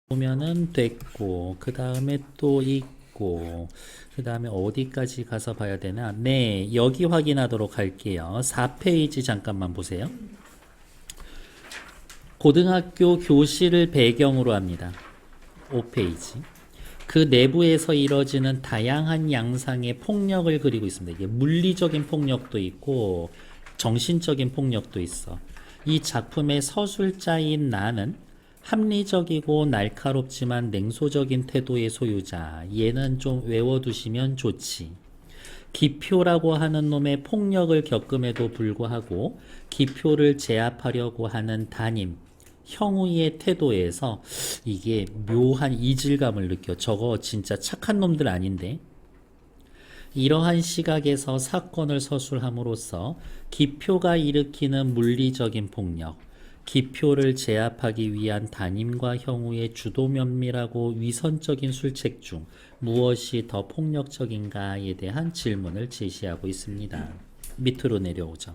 보면은 됐고, 그 다음에 또 있고, 그 다음에 어디까지 가서 봐야 되나? 네, 여기 확인하도록 할게요. 4페이지 잠깐만 보세요. 고등학교 교실을 배경으로 합니다. 5페이지. 그 내부에서 이뤄지는 다양한 양상의 폭력을 그리고 있습니다. 이게 물리적인 폭력도 있고 정신적인 폭력도 있어. 이 작품의 서술자인 나는 합리적이고 날카롭지만 냉소적인 태도의 소유자. 얘는 좀 외워두시면 좋지. 기표라고 하는 놈의 폭력을 겪음에도 불구하고 기표를 제압하려고 하는 담임, 형우의 태도에서 이게 묘한 이질감을 느껴. 저거 진짜 착한 놈들 아닌데? 이러한 시각에서 사건을 서술함으로써 기표가 일으키는 물리적인 폭력, 기표를 제압하기 위한 담임과 형우의 주도 면밀하고 위선적인 술책 중 무엇이 더 폭력적인가에 대한 질문을 제시하고 있습니다. 밑으로 내려오죠.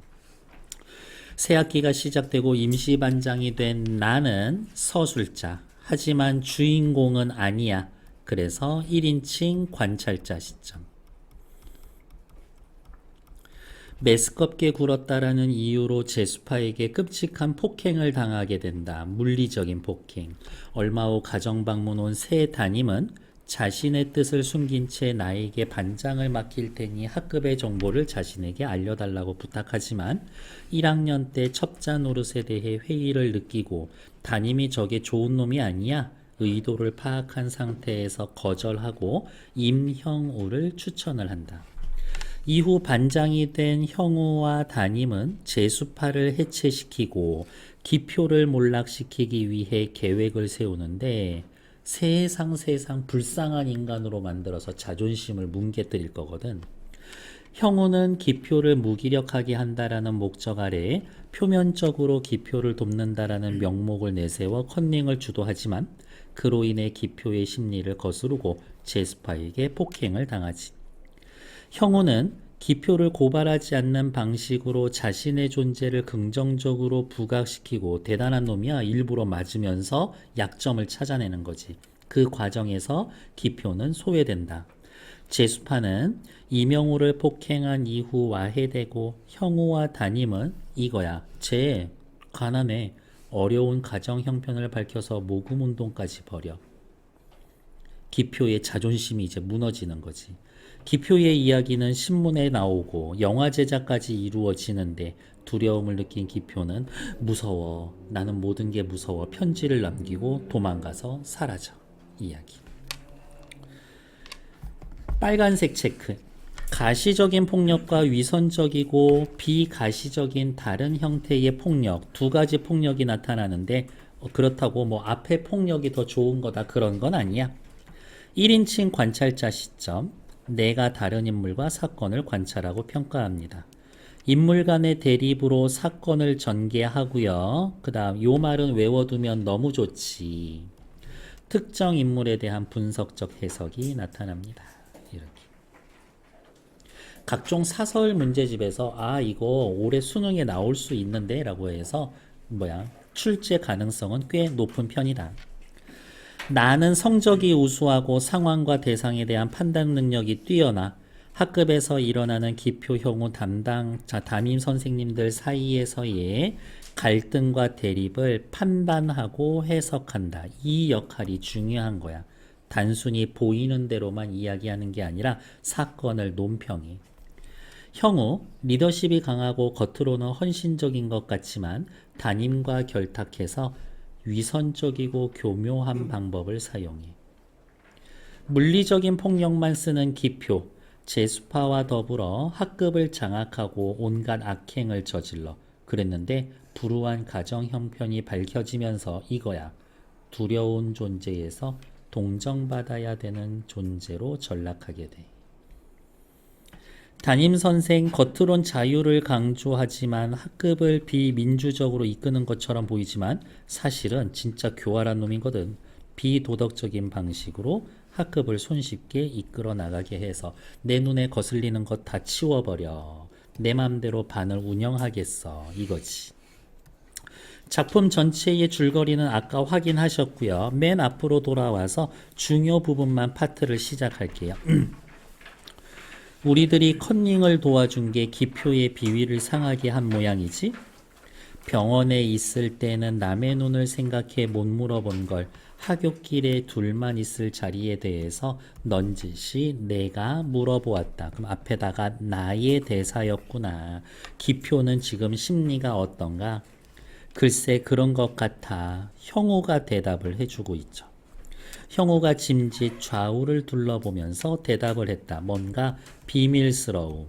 새학기가 시작되고 임시반장이 된 나는 서술자, 하지만 주인공은 아니야. 그래서 1인칭 관찰자 시점. 메스껍게 굴었다라는 이유로 제수파에게 끔찍한 폭행을 당하게 된다. 물리적인 폭행. 얼마 후 가정 방문 온 새 담임은 자신의 뜻을 숨긴 채 나에게 반장을 맡길 테니 학급의 정보를 자신에게 알려달라고 부탁하지만 1학년 때 첩자 노릇에 대해 회의를 느끼고 담임이 저게 좋은 놈이 아니야 의도를 파악한 상태에서 거절하고 임형우를 추천을 한다. 이후 반장이 된 형우와 담임은 제수파를 해체시키고 기표를 몰락시키기 위해 계획을 세우는데 세상 불쌍한 인간으로 만들어서 자존심을 뭉개뜨릴 거거든. 형우는 기표를 무기력하게 한다라는 목적 아래 표면적으로 기표를 돕는다라는 명목을 내세워 컨닝을 주도하지만 그로 인해 기표의 심리를 거스르고 제수파에게 폭행을 당하지. 형우는 기표를 고발하지 않는 방식으로 자신의 존재를 긍정적으로 부각시키고 대단한 놈이야 일부러 맞으면서 약점을 찾아내는 거지. 그 과정에서 기표는 소외된다. 제수파는 이명우를 폭행한 이후 와해되고 형우와 담임은 이거야. 쟤 가난해. 어려운 가정 형편을 밝혀서 모금운동까지 벌여. 기표의 자존심이 이제 무너지는 거지. 기표의 이야기는 신문에 나오고 영화 제작까지 이루어지는데 두려움을 느낀 기표는 무서워. 나는 모든 게 무서워. 편지를 남기고 도망가서 사라져. 이야기. 빨간색 체크. 가시적인 폭력과 위선적이고 비가시적인 다른 형태의 폭력, 두 가지 폭력이 나타나는데 그렇다고 뭐 앞에 폭력이 더 좋은 거다 그런 건 아니야. 1인칭 관찰자 시점, 내가 다른 인물과 사건을 관찰하고 평가합니다. 인물 간의 대립으로 사건을 전개하고요. 그 다음 요 말은 외워두면 너무 좋지. 특정 인물에 대한 분석적 해석이 나타납니다. 이렇게. 각종 사설 문제집에서 이거 올해 수능에 나올 수 있는데 라고 해서 출제 가능성은 꽤 높은 편이다. 나는 성적이 우수하고 상황과 대상에 대한 판단 능력이 뛰어나 학급에서 일어나는 기표 형우 담임 선생님들 사이에서의 갈등과 대립을 판단하고 해석한다. 이 역할이 중요한 거야. 단순히 보이는 대로만 이야기하는 게 아니라 사건을 논평해. 형우, 리더십이 강하고 겉으로는 헌신적인 것 같지만 담임과 결탁해서 위선적이고 교묘한 방법을 사용해. 물리적인 폭력만 쓰는 기표, 제수파와 더불어 학급을 장악하고 온갖 악행을 저질러 그랬는데 불우한 가정 형편이 밝혀지면서 이거야. 두려운 존재에서 동정받아야 되는 존재로 전락하게 돼. 담임선생 겉으론 자유를 강조하지만 학급을 비민주적으로 이끄는 것처럼 보이지만 사실은 진짜 교활한 놈이거든. 비도덕적인 방식으로 학급을 손쉽게 이끌어 나가게 해서 내 눈에 거슬리는 것 다 치워버려. 내 맘대로 반을 운영하겠어. 이거지. 작품 전체의 줄거리는 아까 확인하셨고요. 맨 앞으로 돌아와서 중요 부분만 파트를 시작할게요. 우리들이 컨닝을 도와준 게 기표의 비위를 상하게 한 모양이지? 병원에 있을 때는 남의 눈을 생각해 못 물어본 걸 하굣길에 둘만 있을 자리에 대해서 넌지시 내가 물어보았다. 그럼 앞에다가 나의 대사였구나. 기표는 지금 심리가 어떤가? 글쎄 그런 것 같아. 형우가 대답을 해주고 있죠. 형우가 짐짓 좌우를 둘러보면서 대답을 했다. 뭔가 비밀스러움.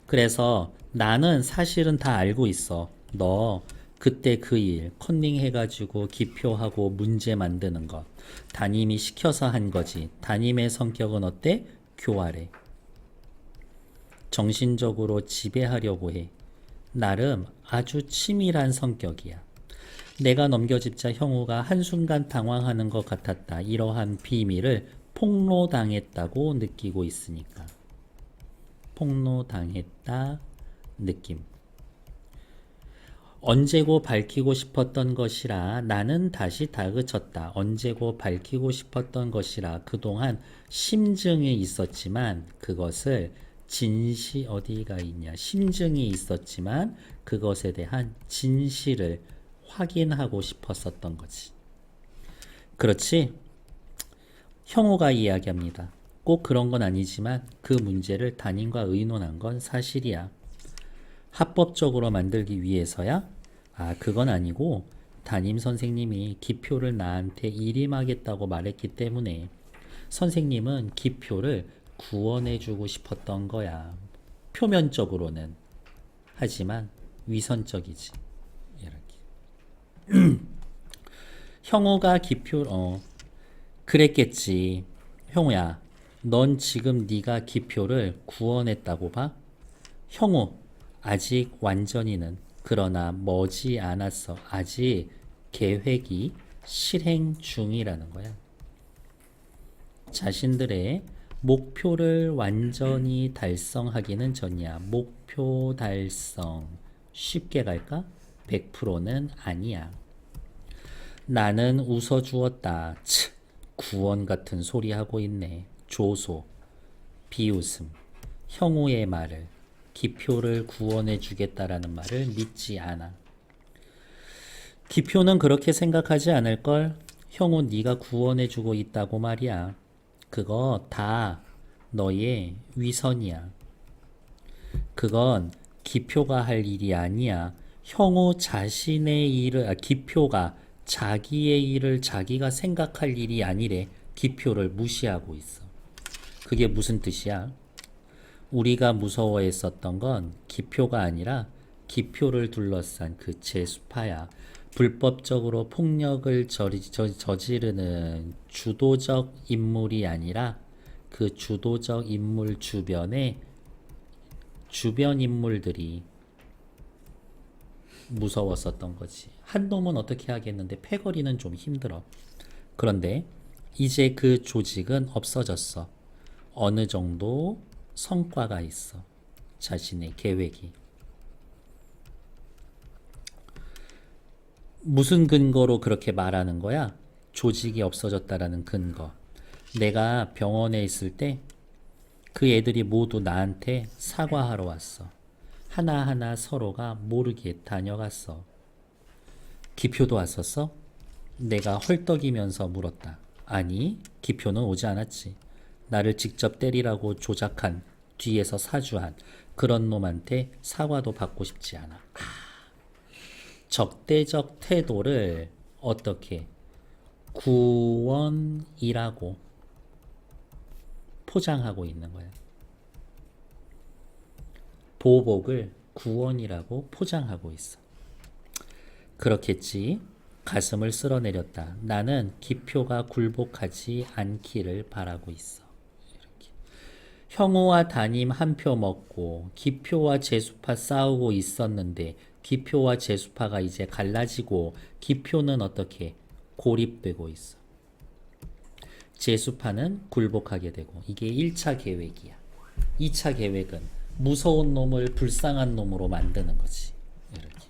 그래서 나는 사실은 다 알고 있어. 너 그때 그 일 컨닝 해가지고 기표하고 문제 만드는 것 담임이 시켜서 한 거지. 담임의 성격은 어때? 교활해. 정신적으로 지배하려고 해. 나름 아주 치밀한 성격이야. 내가 넘겨짚자 형우가 한순간 당황하는 것 같았다. 이러한 비밀을 폭로당했다고 느끼고 있으니까. 폭로당했다 느낌. 언제고 밝히고 싶었던 것이라 나는 다시 다그쳤다. 언제고 밝히고 싶었던 것이라 그동안 심증이 있었지만 그것을 어디가 있냐. 심증이 있었지만 그것에 대한 진실을 확인하고 싶었었던 거지. 그렇지? 형우가 이야기합니다. 꼭 그런 건 아니지만 그 문제를 담임과 의논한 건 사실이야. 합법적으로 만들기 위해서야? 그건 아니고 담임 선생님이 기표를 나한테 일임하겠다고 말했기 때문에 선생님은 기표를 구원해주고 싶었던 거야. 표면적으로는. 하지만 위선적이지. 이렇게. 형우가 그랬겠지. 형우야, 넌 지금 네가 기표를 구원했다고 봐? 형우, 아직 완전히는 그러나 머지 않았어. 아직 계획이 실행 중이라는 거야. 자신들의 목표를 완전히 달성하기는 전이야. 목표 달성 쉽게 갈까? 100%는 아니야. 나는 웃어주었다. 구원 같은 소리 하고 있네. 조소, 비웃음, 형우의 말을, 기표를 구원해 주겠다라는 말을 믿지 않아. 기표는 그렇게 생각하지 않을걸? 형우 네가 구원해 주고 있다고 말이야. 그거 다 너의 위선이야. 그건 기표가 할 일이 아니야. 형우 자신의 일을, 기표가 자기의 일을 자기가 생각할 일이 아니래. 기표를 무시하고 있어. 그게 무슨 뜻이야? 우리가 무서워했었던 건 기표가 아니라 기표를 둘러싼 그 제수파야. 불법적으로 폭력을 저지르는 주도적 인물이 아니라 그 주도적 인물 주변에 주변 인물들이 무서웠었던 거지. 한 놈은 어떻게 하겠는데 패거리는 좀 힘들어. 그런데 이제 그 조직은 없어졌어. 어느 정도 성과가 있어. 자신의 계획이. 무슨 근거로 그렇게 말하는 거야? 조직이 없어졌다라는 근거. 내가 병원에 있을 때 그 애들이 모두 나한테 사과하러 왔어. 하나하나 서로가 모르게 다녀갔어. 기표도 왔었어? 내가 헐떡이면서 물었다. 아니, 기표는 오지 않았지. 나를 직접 때리라고 조작한, 뒤에서 사주한 그런 놈한테 사과도 받고 싶지 않아. 적대적 태도를 어떻게 구원이라고 포장하고 있는 거야. 보복을 구원이라고 포장하고 있어. 그렇겠지. 가슴을 쓸어내렸다. 나는 기표가 굴복하지 않기를 바라고 있어. 이렇게. 형우와 담임 한 표 먹고 기표와 제수파 싸우고 있었는데 기표와 제수파가 이제 갈라지고 기표는 어떻게 고립되고 있어. 제수파는 굴복하게 되고 이게 1차 계획이야. 2차 계획은 무서운 놈을 불쌍한 놈으로 만드는 거지. 이렇게.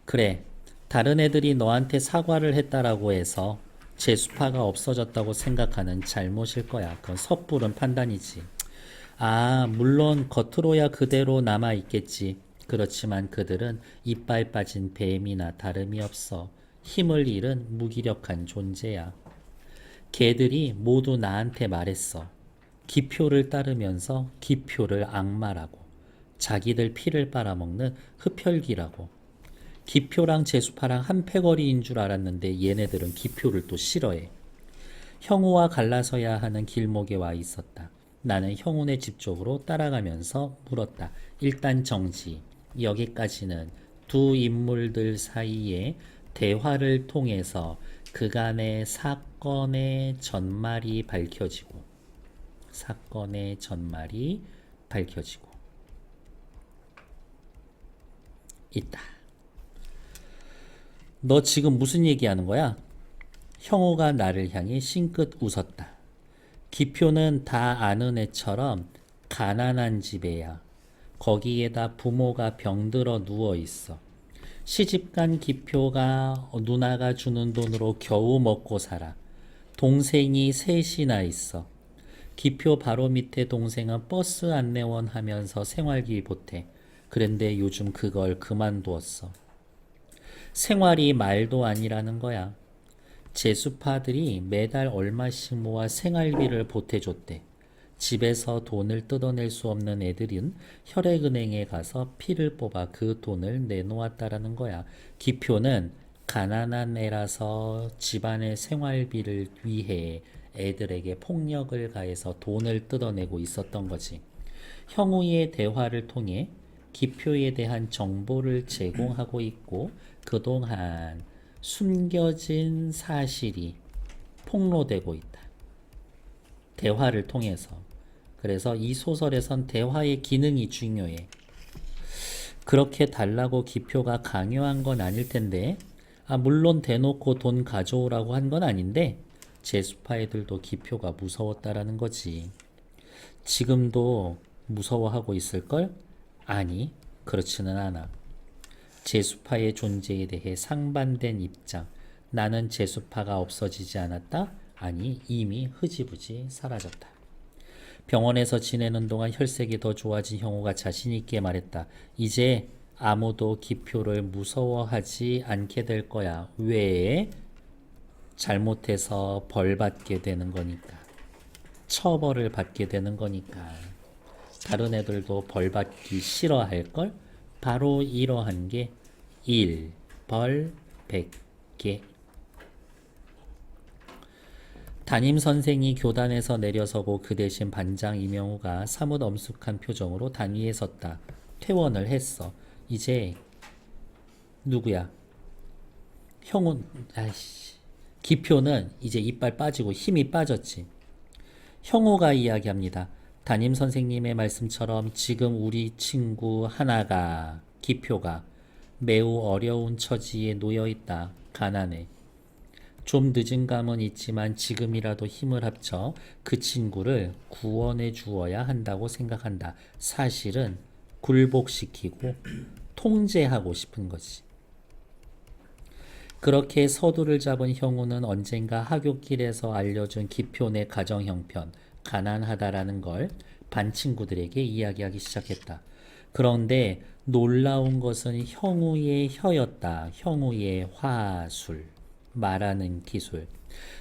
그래, 다른 애들이 너한테 사과를 했다라고 해서 재수파가 없어졌다고 생각하는 잘못일 거야. 그건 섣부른 판단이지. 아, 물론 겉으로야 그대로 남아 있겠지. 그렇지만 그들은 이빨 빠진 뱀이나 다름이 없어. 힘을 잃은 무기력한 존재야. 걔들이 모두 나한테 말했어. 기표를 따르면서 기표를 악마라고. 자기들 피를 빨아먹는 흡혈귀라고. 기표랑 제수파랑 한 패거리인 줄 알았는데 얘네들은 기표를 또 싫어해. 형우와 갈라서야 하는 길목에 와 있었다. 나는 형우네 집 쪽으로 따라가면서 물었다. 일단 정지. 여기까지는 두 인물들 사이에 대화를 통해서 그간의 사건의 전말이 밝혀지고 있다. 너 지금 무슨 얘기하는 거야? 형우가 나를 향해 싱긋 웃었다. 기표는 다 아는 애처럼 가난한 집애야. 거기에다 부모가 병들어 누워 있어. 시집간 기표가 누나가 주는 돈으로 겨우 먹고 살아. 동생이 셋이나 있어. 기표 바로 밑에 동생은 버스 안내원 하면서 생활비 보태. 그런데 요즘 그걸 그만두었어. 생활이 말도 아니라는 거야. 제수파들이 매달 얼마씩 모아 생활비를 보태줬대. 집에서 돈을 뜯어낼 수 없는 애들은 혈액은행에 가서 피를 뽑아 그 돈을 내놓았다라는 거야. 기표는 가난한 애라서 집안의 생활비를 위해 애들에게 폭력을 가해서 돈을 뜯어내고 있었던 거지. 형우의 대화를 통해 기표에 대한 정보를 제공하고 있고 그동안 숨겨진 사실이 폭로되고 있다. 대화를 통해서. 그래서 이 소설에선 대화의 기능이 중요해. 그렇게 달라고 기표가 강요한 건 아닐 텐데, 물론 대놓고 돈 가져오라고 한 건 아닌데, 제수파 애들도 기표가 무서웠다라는 거지. 지금도 무서워하고 있을걸? 아니, 그렇지는 않아. 제수파의 존재에 대해 상반된 입장. 나는 제수파가 없어지지 않았다? 아니, 이미 흐지부지 사라졌다. 병원에서 지내는 동안 혈색이 더 좋아진 형우가 자신있게 말했다. 이제 아무도 기표를 무서워하지 않게 될 거야. 왜? 잘못해서 벌 받게 되는 거니까. 처벌을 받게 되는 거니까. 다른 애들도 벌 받기 싫어할걸? 바로 이러한 게 1, 벌 100개. 담임선생이 교단에서 내려서고 그 대신 반장 이명우가 사뭇 엄숙한 표정으로 단위에 섰다. 퇴원을 했어. 이제 누구야? 형은 기표는 이제 이빨 빠지고 힘이 빠졌지. 형우가 이야기합니다. 담임선생님의 말씀처럼 지금 우리 친구 하나가 기표가 매우 어려운 처지에 놓여있다. 가난해. 좀 늦은 감은 있지만 지금이라도 힘을 합쳐 그 친구를 구원해 주어야 한다고 생각한다. 사실은 굴복시키고 통제하고 싶은 거지. 그렇게 서두를 잡은 형우는 언젠가 하굣길에서 알려준 기표네 가정 형편, 가난하다라는 걸 반 친구들에게 이야기하기 시작했다. 그런데 놀라운 것은 형우의 혀였다. 형우의 화술, 말하는 기술.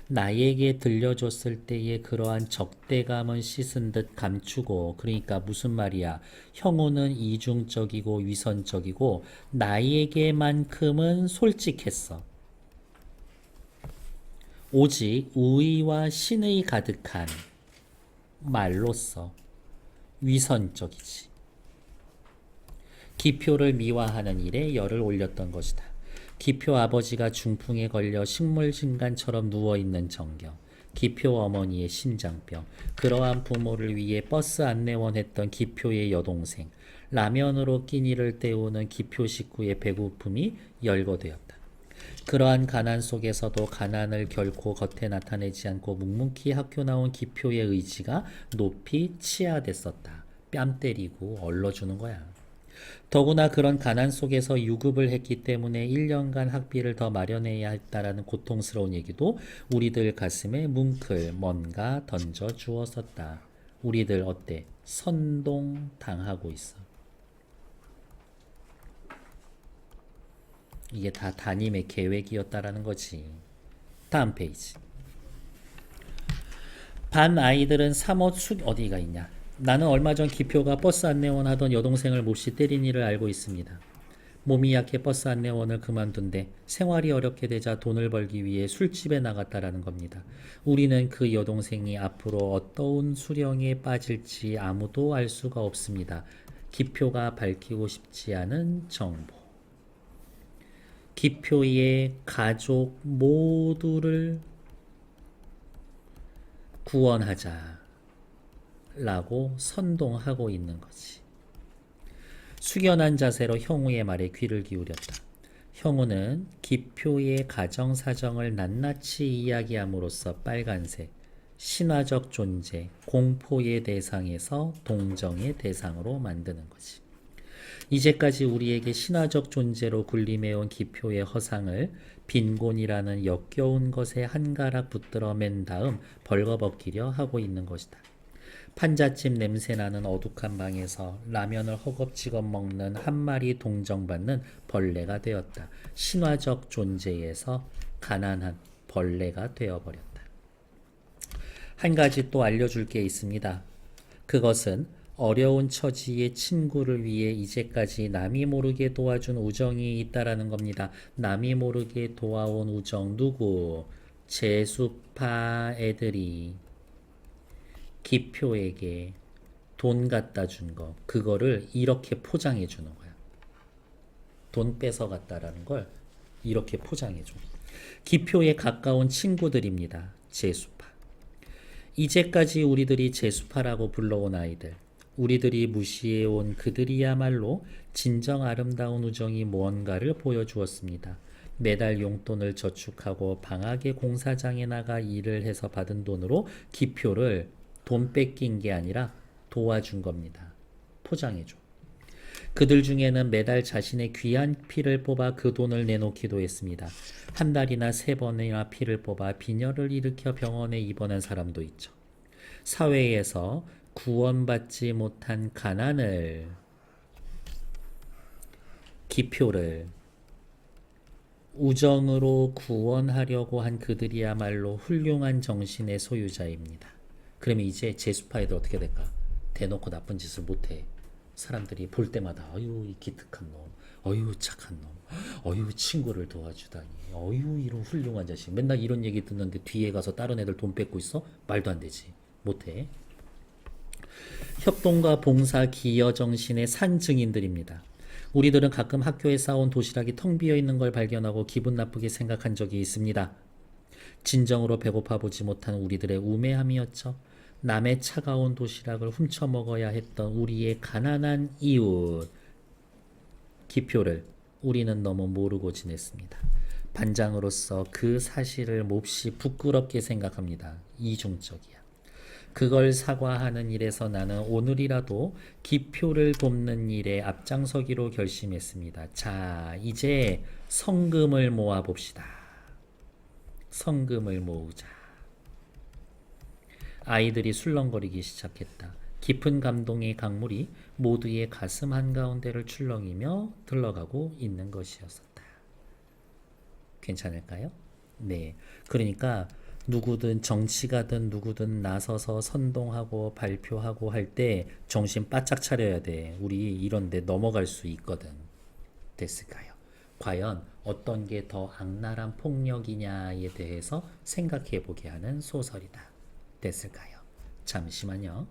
나에게 들려줬을 때의 그러한 적대감은 씻은 듯 감추고, 그러니까 무슨 말이야. 형우는 이중적이고 위선적이고 나에게만큼은 솔직했어. 오직 우의와 신의 가득한 말로써 위선적이지. 기표를 미화하는 일에 열을 올렸던 것이다. 기표 아버지가 중풍에 걸려 식물진간처럼 누워있는 정경, 기표 어머니의 심장병, 그러한 부모를 위해 버스 안내원 했던 기표의 여동생, 라면으로 끼니를 때우는 기표 식구의 배고픔이 열거되었다. 그러한 가난 속에서도 가난을 결코 겉에 나타내지 않고 묵묵히 학교 나온 기표의 의지가 높이 치하됐었다. 뺨 때리고 얼러주는 거야. 더구나 그런 가난 속에서 유급을 했기 때문에 1년간 학비를 더 마련해야 했다라는 고통스러운 얘기도 우리들 가슴에 뭉클 뭔가 던져 주었었다. 우리들 어때? 선동당하고 있어. 이게 다 담임의 계획이었다라는 거지. 다음 페이지. 반 아이들은 사뭇 어디가 있냐. 나는 얼마 전 기표가 버스 안내원 하던 여동생을 몹시 때린 일을 알고 있습니다. 몸이 약해 버스 안내원을 그만둔데 생활이 어렵게 되자 돈을 벌기 위해 술집에 나갔다라는 겁니다. 우리는 그 여동생이 앞으로 어떠한 수령에 빠질지 아무도 알 수가 없습니다. 기표가 밝히고 싶지 않은 정보. 기표의 가족 모두를 구원하자라고 선동하고 있는 거지. 숙연한 자세로 형우의 말에 귀를 기울였다. 형우는 기표의 가정사정을 낱낱이 이야기함으로써 빨간색, 신화적 존재, 공포의 대상에서 동정의 대상으로 만드는 거지. 이제까지 우리에게 신화적 존재로 군림해온 기표의 허상을 빈곤이라는 역겨운 것에 한 가락 붙들어 맨 다음 벌거벗기려 하고 있는 것이다. 판잣집 냄새나는 어둑한 방에서 라면을 허겁지겁 먹는 한 마리 동정받는 벌레가 되었다. 신화적 존재에서 가난한 벌레가 되어버렸다. 한 가지 또 알려줄 게 있습니다. 그것은 어려운 처지의 친구를 위해 이제까지 남이 모르게 도와준 우정이 있다라는 겁니다. 남이 모르게 도와온 우정 누구? 재수파 애들이 기표에게 돈 갖다 준 거, 그거를 이렇게 포장해 주는 거야. 돈 뺏어 갔다라는 걸 이렇게 포장해 줘. 기표에 가까운 친구들입니다. 재수파. 이제까지 우리들이 재수파라고 불러온 아이들, 우리들이 무시해온 그들이야말로 진정 아름다운 우정이 무언가를 보여주었습니다. 매달 용돈을 저축하고 방학에 공사장에 나가 일을 해서 받은 돈으로 기표를 돈 뺏긴 게 아니라 도와준 겁니다. 포장해줘. 그들 중에는 매달 자신의 귀한 피를 뽑아 그 돈을 내놓기도 했습니다. 한 달이나 3번이나 피를 뽑아 빈혈을 일으켜 병원에 입원한 사람도 있죠. 사회에서 구원받지 못한 가난을, 기표를 우정으로 구원하려고 한 그들이야말로 훌륭한 정신의 소유자입니다. 그러면 이제 재수파 애들 어떻게 될까? 대놓고 나쁜 짓을 못해. 사람들이 볼 때마다 어유 이 기특한 놈, 어유 착한 놈, 어유 친구를 도와주다니, 어유 이런 훌륭한 자식. 맨날 이런 얘기 듣는데 뒤에 가서 다른 애들 돈 뺏고 있어? 말도 안 되지. 못해. 협동과 봉사 기여 정신의 산 증인들입니다. 우리들은 가끔 학교에 쌓아온 도시락이 텅 비어 있는 걸 발견하고 기분 나쁘게 생각한 적이 있습니다. 진정으로 배고파 보지 못한 우리들의 우매함이었죠. 남의 차가운 도시락을 훔쳐 먹어야 했던 우리의 가난한 이웃 기표를 우리는 너무 모르고 지냈습니다. 반장으로서 그 사실을 몹시 부끄럽게 생각합니다. 이중적이야. 그걸 사과하는 일에서 나는 오늘이라도 기표를 돕는 일에 앞장서기로 결심했습니다. 자, 이제 성금을 모아봅시다. 성금을 모으자. 아이들이 술렁거리기 시작했다. 깊은 감동의 강물이 모두의 가슴 한가운데를 출렁이며 들러가고 있는 것이었었다. 괜찮을까요? 네. 그러니까 누구든 정치가든 누구든 나서서 선동하고 발표하고 할 때 정신 바짝 차려야 돼. 우리 이런 데 넘어갈 수 있거든. 됐을까요? 과연 어떤 게 더 악랄한 폭력이냐에 대해서 생각해 보게 하는 소설이다. 됐을까요? 잠시만요.